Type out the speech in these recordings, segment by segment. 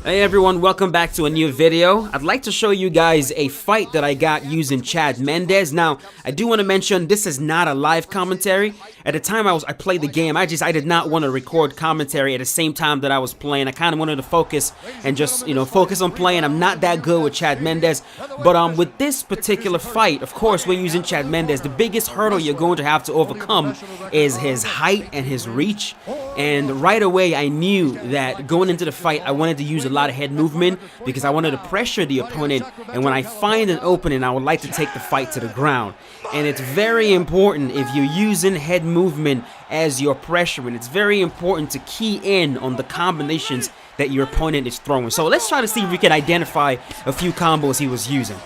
Hey everyone, welcome back to a new video. I'd like to show you guys a fight that I got using Chad Mendes. Now, I do want to mention this is not a live commentary. At the time I played the game, I did not want to record commentary at the same time that I was playing. I kind of wanted to focus and just, focus on playing. I'm not that good with Chad Mendes. But with this particular fight, of course, when using Chad Mendes, the biggest hurdle you're going to have to overcome is his height and his reach. And right away, I knew that going into the fight, I wanted to use a lot of head movement because I wanted to pressure the opponent. And when I find an opening, I would like to take the fight to the ground. And it's very important if you're using head movement as your pressure. And it's very important to key in on the combinations that your opponent is throwing. So let's try to see if we can identify a few combos he was using.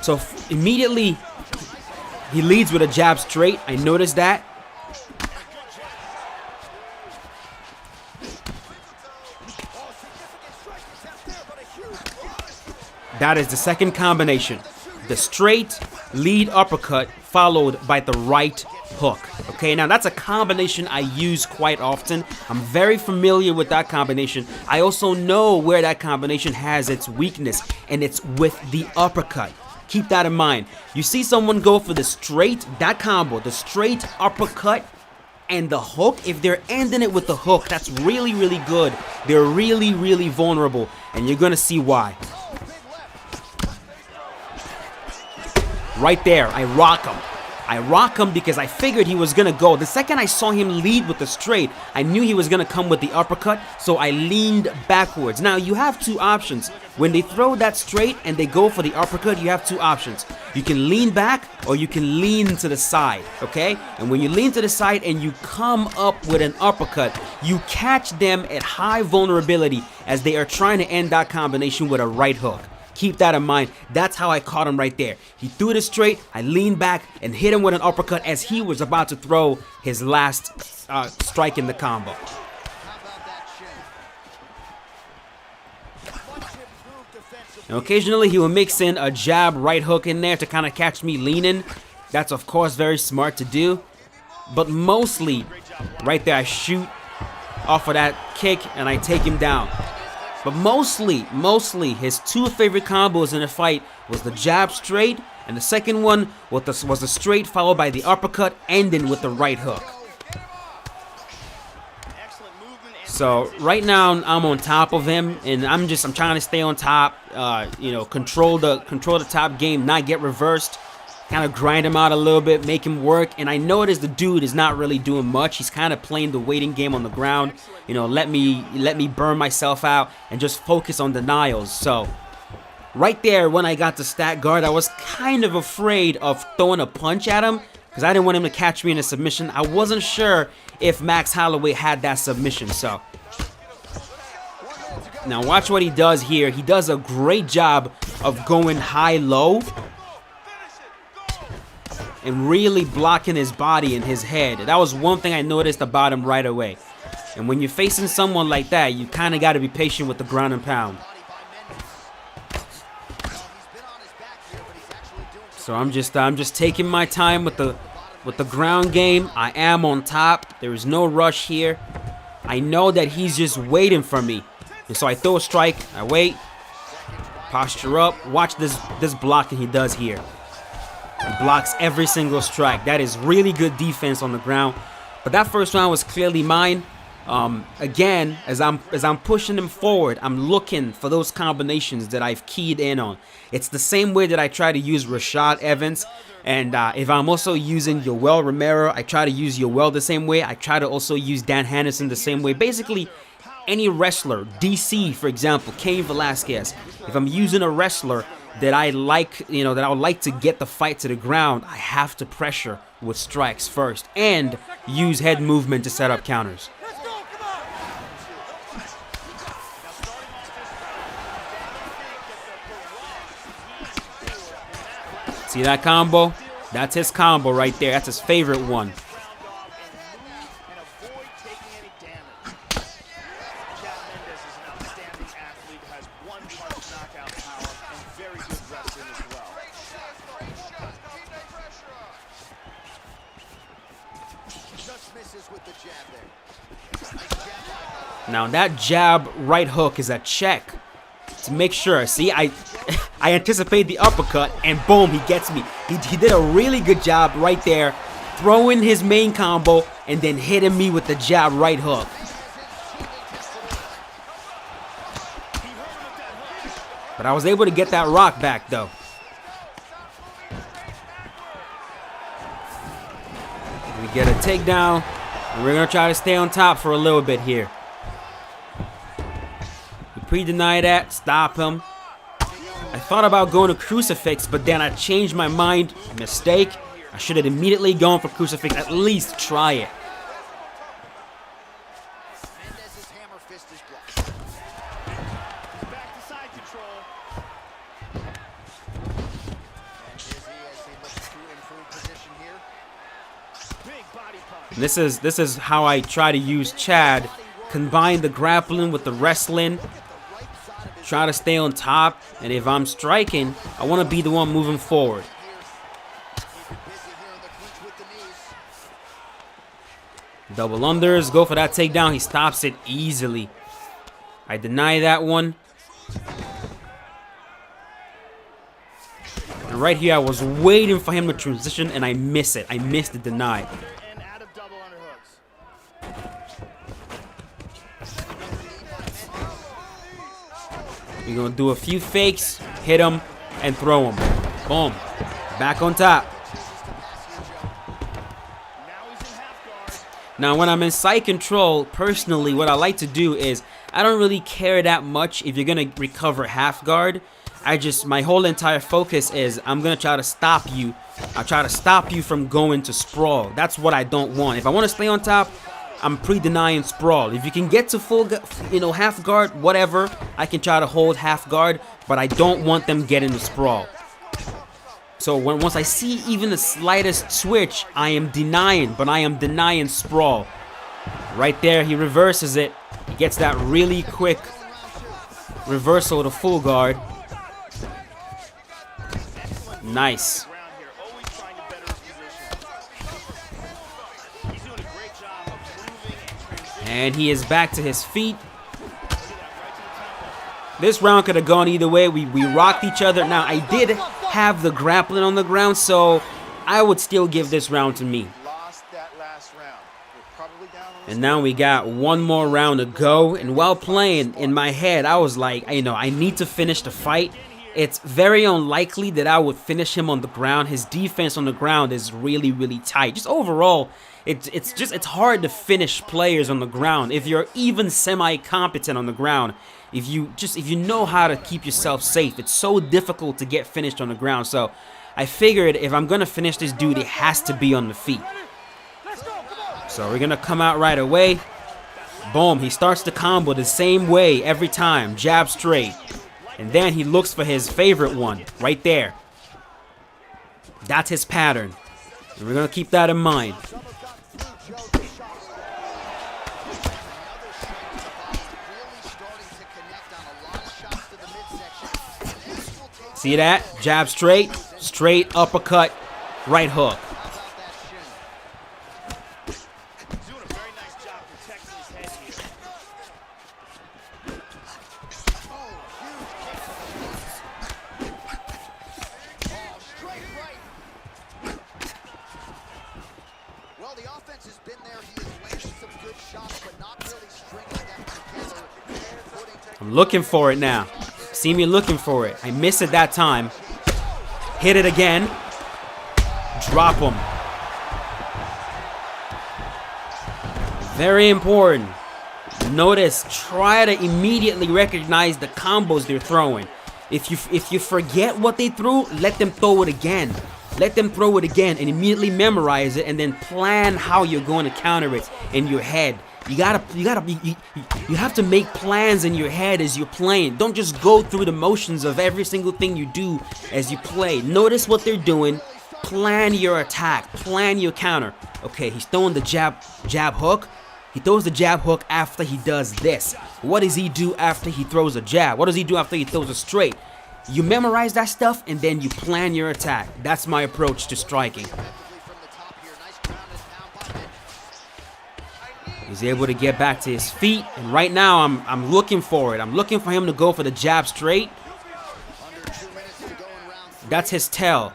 So immediately, he leads with a jab straight. I noticed that. That is the second combination. The straight lead uppercut followed by the right hook. Okay, now that's a combination I use quite often. I'm very familiar with that combination. I also know where that combination has its weakness, and it's with the uppercut. Keep that in mind. You see someone go for the straight, that combo, the straight uppercut and the hook. If they're ending it with the hook, that's really, really good. They're really, really vulnerable, and you're gonna see why. Right there, I rock him. I rock him because I figured he was going to go. The second I saw him lead with the straight, I knew he was going to come with the uppercut, so I leaned backwards. Now, you have two options. When they throw that straight and they go for the uppercut, you have two options. You can lean back or you can lean to the side, okay? And when you lean to the side and you come up with an uppercut, you catch them at high vulnerability as they are trying to end that combination with a right hook. Keep that in mind. That's how I caught him right there. He threw it straight, I leaned back and hit him with an uppercut as he was about to throw his last strike in the combo. Now, occasionally he will mix in a jab right hook in there to kind of catch me leaning. That's of course very smart to do. But mostly, right there I shoot off of that kick and I take him down. But mostly, his two favorite combos in the fight was the jab straight, and the second one was the straight followed by the uppercut, ending with the right hook. So right now I'm on top of him, and I'm trying to stay on top. Control the top game, not get reversed. Kind of grind him out a little bit, make him work. And I noticed the dude is not really doing much. He's kind of playing the waiting game on the ground. Let me burn myself out and just focus on denials. So right there, when I got the stack guard, I was kind of afraid of throwing a punch at him because I didn't want him to catch me in a submission. I wasn't sure if Max Holloway had that submission. So now watch what he does here. He does a great job of going high-low and really blocking his body and his head. That was one thing I noticed about him right away. And when you're facing someone like that, you kind of got to be patient with the ground and pound. So I'm just taking my time with the ground game. I am on top. There is no rush here. I know that he's just waiting for me. And so I throw a strike. I wait. Posture up. Watch this blocking he does here. He blocks every single strike. That is really good defense on the ground. But that first round was clearly mine. Again, as I'm pushing him forward, I'm looking for those combinations that I've keyed in on. It's the same way that I try to use Rashad Evans. And if I'm also using Yoel Romero, I try to use Yoel the same way. I try to also use Dan Hannison the same way. Basically, any wrestler, DC, for example, Cain Velasquez, if I'm using a wrestler that I like, that I would like to get the fight to the ground, I have to pressure with strikes first and use head movement to set up counters. See that combo? That's his combo right there. That's his favorite one. Just misses with the jab there. Nice jab. Now that jab right hook is a check to make sure. See, I anticipate the uppercut, and boom, he gets me. He did a really good job right there, throwing his main combo and then hitting me with the jab right hook. But I was able to get that rock back though. We get a takedown, and we're gonna try to stay on top for a little bit here. We pre-deny that, stop him. I thought about going to crucifix, but then I changed my mind. Mistake. I should have immediately gone for crucifix. At least try it. Mendes's hammer fist is blocked. Back to side control. And Dizzy as he looks to improve position here. Big body punch. This is how I try to use Chad. Combine the grappling with the wrestling. Try to stay on top, and if I'm striking, I want to be the one moving forward. Double unders, go for that takedown. He stops it easily. I deny that one. And right here, I was waiting for him to transition, and I miss it. I missed the deny. And out of double underhooks. We're going to do a few fakes, hit him, and throw him. Boom. Back on top. Now, when I'm in side control, personally, what I like to do is, I don't really care that much if you're going to recover half guard. My whole entire focus is, I'm going to try to stop you. I'll try to stop you from going to sprawl. That's what I don't want. If I want to stay on top, I'm pre-denying sprawl. If you can get to full, half guard, whatever, I can try to hold half guard, but I don't want them getting the sprawl. So once I see even the slightest switch, I am denying, but I am denying sprawl. Right there, he reverses it. He gets that really quick reversal to full guard. Nice. And he is back to his feet. This round could have gone either way. We rocked each other. Now, I did have the grappling on the ground, so I would still give this round to me. And now we got one more round to go. And while playing, in my head, I was like, I need to finish the fight. It's very unlikely that I would finish him on the ground. His defense on the ground is really, really tight. Just overall, it's hard to finish players on the ground. If you're even semi-competent on the ground, if you know how to keep yourself safe, it's so difficult to get finished on the ground. So I figured if I'm gonna finish this dude, it has to be on the feet. So we're gonna come out right away. Boom, he starts the combo the same way every time, jab straight. And then he looks for his favorite one, right there. That's his pattern. And we're gonna keep that in mind. See that? Jab straight, straight uppercut, right hook. Well, the offense has been there. He has landed some good shots, but not really stringing them together. I'm looking for it now. See me looking for it. I missed it that time. Hit it again. Drop him. Very important. Notice, try to immediately recognize the combos they're throwing. If you forget what they threw, let them throw it again. Let them throw it again and immediately memorize it, and then plan how you're going to counter it in your head. You have to make plans in your head as you're playing. Don't just go through the motions of every single thing you do as you play. Notice what they're doing. Plan your attack. Plan your counter. Okay, he's throwing the jab hook. He throws the jab hook after he does this. What does he do after he throws a jab? What does he do after he throws a straight? You memorize that stuff and then you plan your attack. That's my approach to striking. He's able to get back to his feet, and right now I'm looking for it. I'm looking for him to go for the jab straight. That's his tell.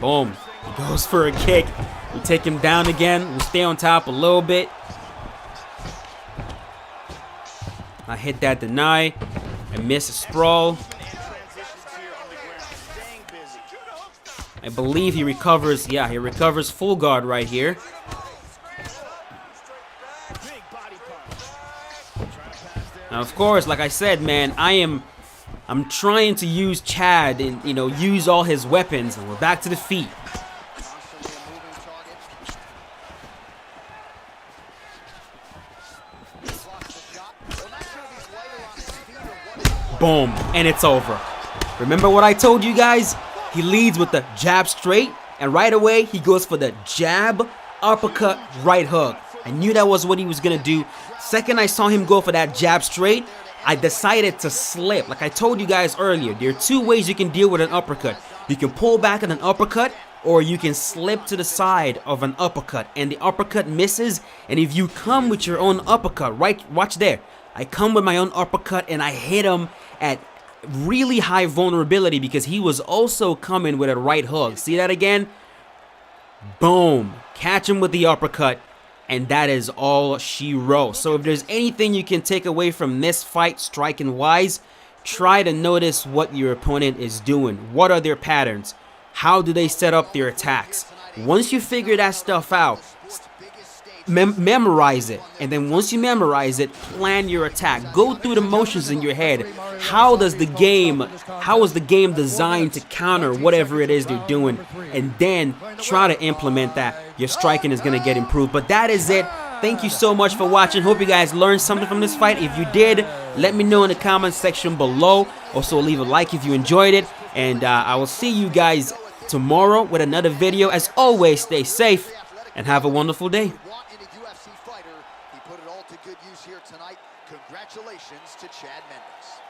Boom. He goes for a kick. We take him down again. We'll stay on top a little bit. I hit that deny. I miss a sprawl. I believe he recovers. Yeah, he recovers full guard right here. Now, of course, like I said, man, I'm trying to use Chad and, you know, use all his weapons, and we're back to the feet. Boom, and it's over. Remember what I told you guys? He leads with the jab straight, and right away he goes for the jab, uppercut, right hook. I knew that was what he was gonna do. Second I saw him go for that jab straight, I decided to slip. Like I told you guys earlier, there are two ways you can deal with an uppercut. You can pull back at an uppercut, or you can slip to the side of an uppercut, and the uppercut misses. And if you come with your own uppercut, right, watch there. I come with my own uppercut and I hit him at really high vulnerability because he was also coming with a right hook. See that again? Boom. Catch him with the uppercut, and that is all she wrote. So if there's anything you can take away from this fight, striking wise, try to notice what your opponent is doing. What are their patterns? How do they set up their attacks? Once you figure that stuff out, memorize it, and then once you memorize it, plan your attack. Go through the motions in your head. How is the game designed to counter whatever it is they're doing, and then try to implement that. Your striking is going to get improved. But that is it. Thank you so much for watching. Hope you guys learned something from this fight. If you did, let me know in the comments section below. Also leave a like if you enjoyed it, and I will see you guys tomorrow with another video. As always, stay safe and have a wonderful day. He put it all to good use here tonight. Congratulations to Chad Mendes.